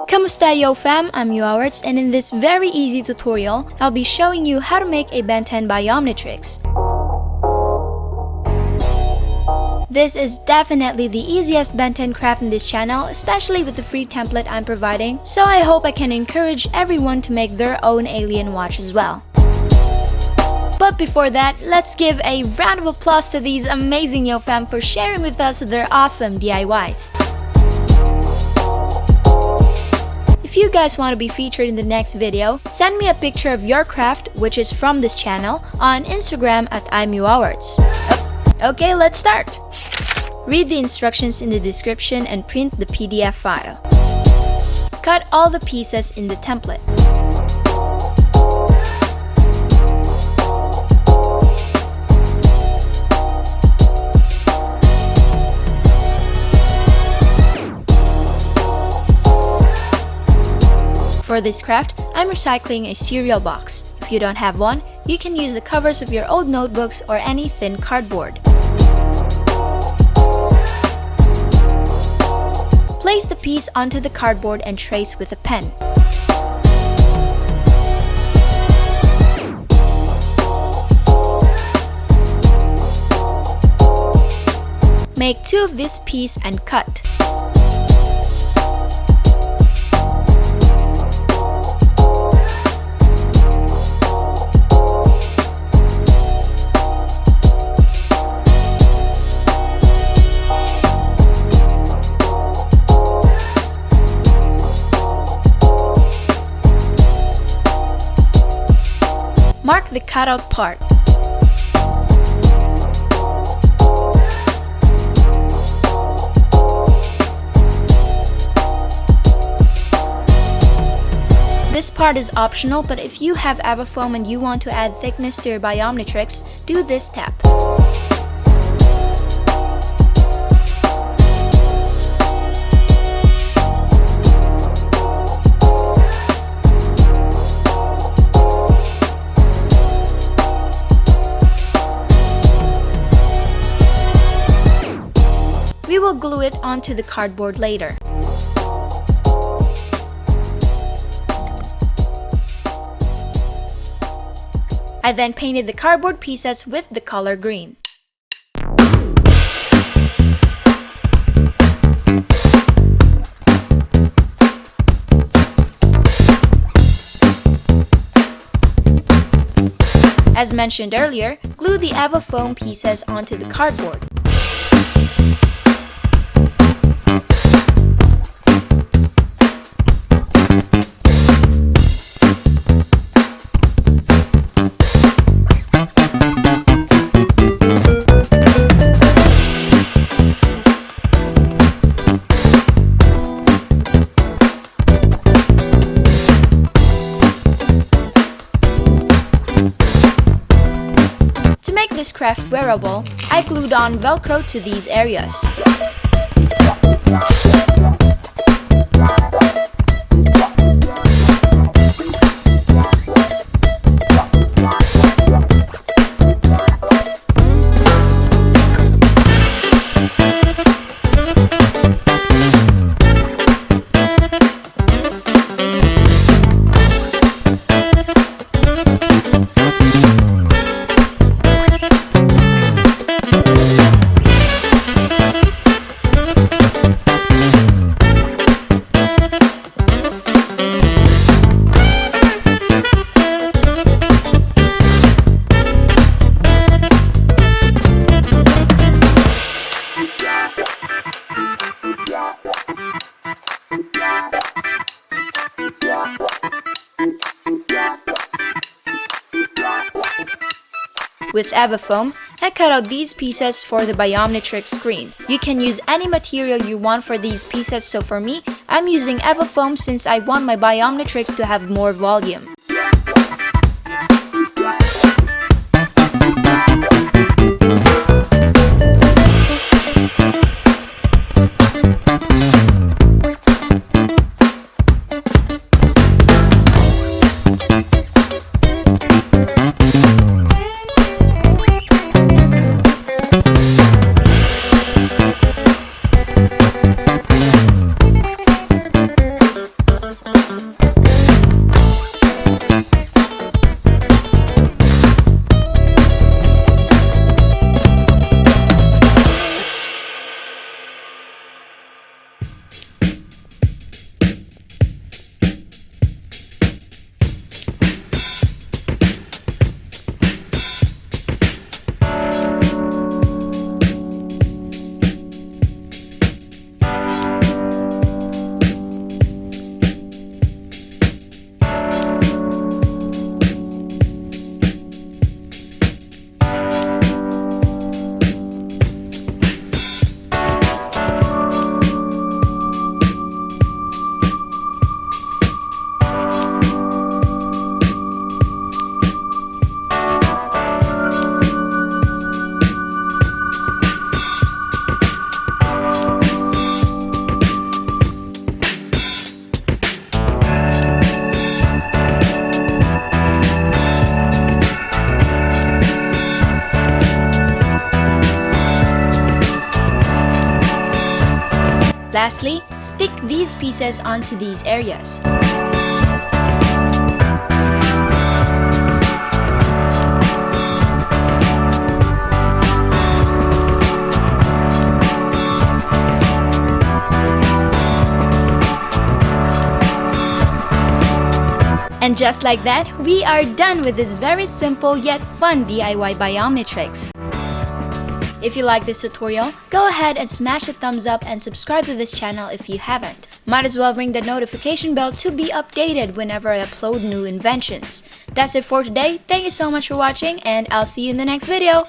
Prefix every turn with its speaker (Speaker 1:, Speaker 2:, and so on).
Speaker 1: Kamusta yo fam, I'm Yowawerts, and in this very easy tutorial, I'll be showing you how to make a Ben 10 Biomnitrix. This is definitely the easiest Ben 10 craft in this channel, especially with the free template I'm providing, so I hope I can encourage everyone to make their own alien watch as well. But before that, let's give a round of applause to these amazing yo fam for sharing with us their awesome DIYs. If you guys want to be featured in the next video, send me a picture of your craft, which is from this channel, on Instagram at Yowawerts. Okay, let's start! Read the instructions in the description and print the PDF file. Cut all the pieces in the template. For this craft, I'm recycling a cereal box. If you don't have one, you can use the covers of your old notebooks or any thin cardboard. Place the piece onto the cardboard and trace with a pen. Make two of this piece and cut. Mark the cutout part. This part is optional, but if you have Avafoam and you want to add thickness to your Biomnitrix, do this step. We will glue it onto the cardboard later. I then painted the cardboard pieces with the color green. As mentioned earlier, glue the Avafoam pieces onto the cardboard. To make this craft wearable, I glued on Velcro to these areas. With Avafoam, I cut out these pieces for the Biomnitrix screen. You can use any material you want for these pieces, so for me, I'm using Avafoam since I want my Biomnitrix to have more volume. Lastly, stick these pieces onto these areas. And just like that, we are done with this very simple yet fun DIY Biomnitrix. If you like this tutorial, go ahead and smash a thumbs up and subscribe to this channel if you haven't. Might as well ring the notification bell to be updated whenever I upload new inventions. That's it for today. Thank you so much for watching, and I'll see you in the next video.